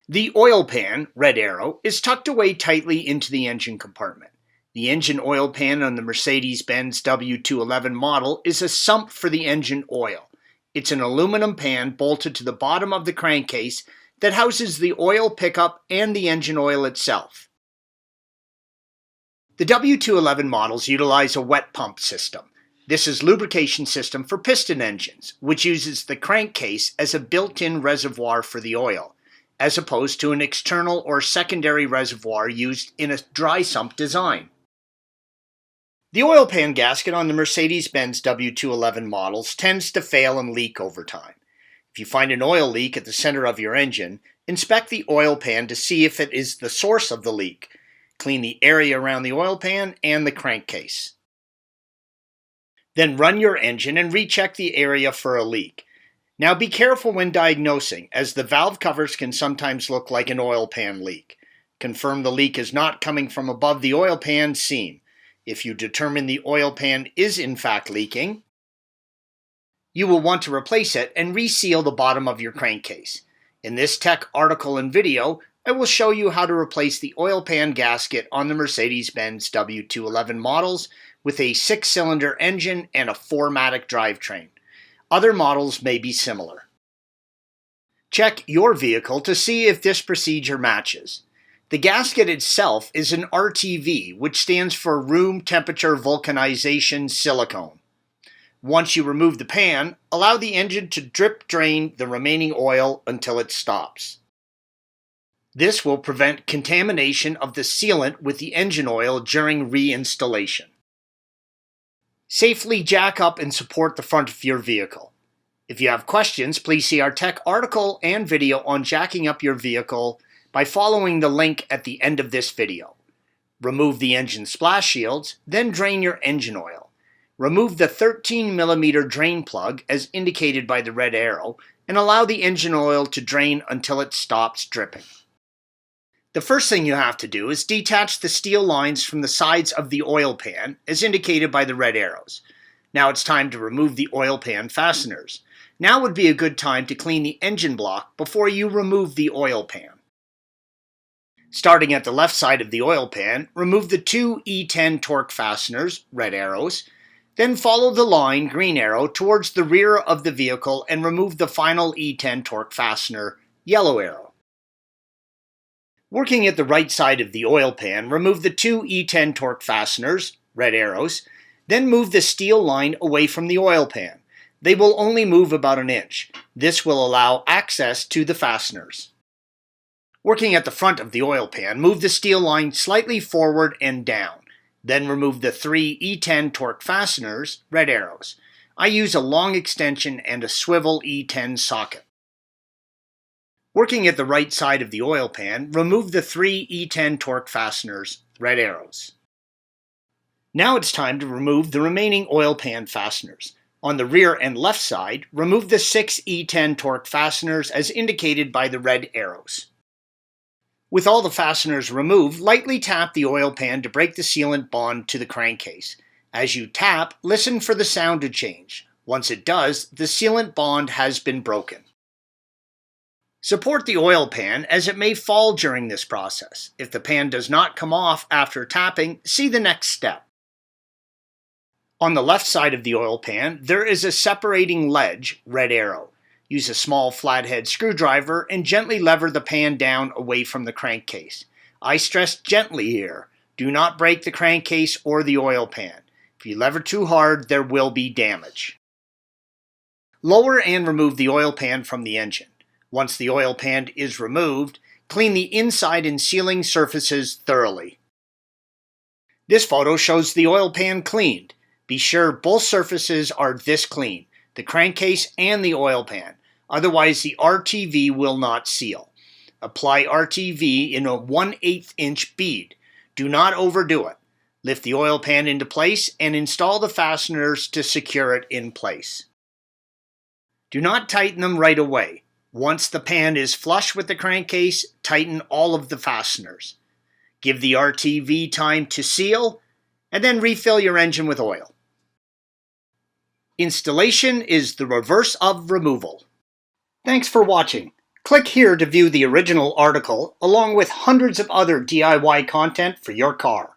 The oil pan, red arrow, is tucked away tightly into the engine compartment. The engine oil pan on the Mercedes-Benz W211 model is a sump for the engine oil. It's an aluminum pan bolted to the bottom of the crankcase that houses the oil pickup and the engine oil itself. The W211 models utilize a wet pump system. This is a lubrication system for piston engines, which uses the crankcase as a built-in reservoir for the oil, as opposed to an external or secondary reservoir used in a dry sump design. The oil pan gasket on the Mercedes-Benz W211 models tends to fail and leak over time. If you find an oil leak at the center of your engine, inspect the oil pan to see if it is the source of the leak. Clean the area around the oil pan and the crankcase. Then run your engine and recheck the area for a leak. Now be careful when diagnosing, as the valve covers can sometimes look like an oil pan leak. Confirm the leak is not coming from above the oil pan seam. If you determine the oil pan is in fact leaking, you will want to replace it and reseal the bottom of your crankcase. In this tech article and video, I will show you how to replace the oil pan gasket on the Mercedes-Benz W211 models with a 6-cylinder engine and a 4-matic drivetrain. Other models may be similar. Check your vehicle to see if this procedure matches. The gasket itself is an RTV, which stands for Room Temperature Vulcanization Silicone. Once you remove the pan, allow the engine to drip drain the remaining oil until it stops. This will prevent contamination of the sealant with the engine oil during reinstallation. Safely jack up and support the front of your vehicle. If you have questions, please see our tech article and video on jacking up your vehicle by following the link at the end of this video. Remove the engine splash shields, then drain your engine oil. Remove the 13mm drain plug as indicated by the red arrow and allow the engine oil to drain until it stops dripping. The first thing you have to do is detach the steel lines from the sides of the oil pan as indicated by the red arrows. Now it's time to remove the oil pan fasteners. Now would be a good time to clean the engine block before you remove the oil pan. Starting at the left side of the oil pan, remove the 2 E10 torque fasteners, red arrows, then follow the line, green arrow, towards the rear of the vehicle and remove the final E10 torque fastener, yellow arrow. Working at the right side of the oil pan, remove the 2 E10 torque fasteners, red arrows, then move the steel line away from the oil pan. They will only move about an inch. This will allow access to the fasteners. Working at the front of the oil pan, move the steel line slightly forward and down. Then remove the 3 E10 torque fasteners, red arrows. I use a long extension and a swivel E10 socket. Working at the right side of the oil pan, remove the 3 E10 torque fasteners, red arrows. Now it's time to remove the remaining oil pan fasteners. On the rear and left side, remove the 6 E10 torque fasteners as indicated by the red arrows. With all the fasteners removed, lightly tap the oil pan to break the sealant bond to the crankcase. As you tap, listen for the sound to change. Once it does, the sealant bond has been broken. Support the oil pan as it may fall during this process. If the pan does not come off after tapping, see the next step. On the left side of the oil pan, there is a separating ledge, red arrow. Use a small flathead screwdriver and gently lever the pan down away from the crankcase. I stress gently here. Do not break the crankcase or the oil pan. If you lever too hard, there will be damage. Lower and remove the oil pan from the engine. Once the oil pan is removed, clean the inside and sealing surfaces thoroughly. This photo shows the oil pan cleaned. Be sure both surfaces are this clean, the crankcase and the oil pan. Otherwise, the RTV will not seal. Apply RTV in a 1/8 inch bead. Do not overdo it. Lift the oil pan into place and install the fasteners to secure it in place. Do not tighten them right away. Once the pan is flush with the crankcase, tighten all of the fasteners. Give the RTV time to seal, and then refill your engine with oil. Installation is the reverse of removal. Thanks for watching. Click here to view the original article along with hundreds of other DIY content for your car.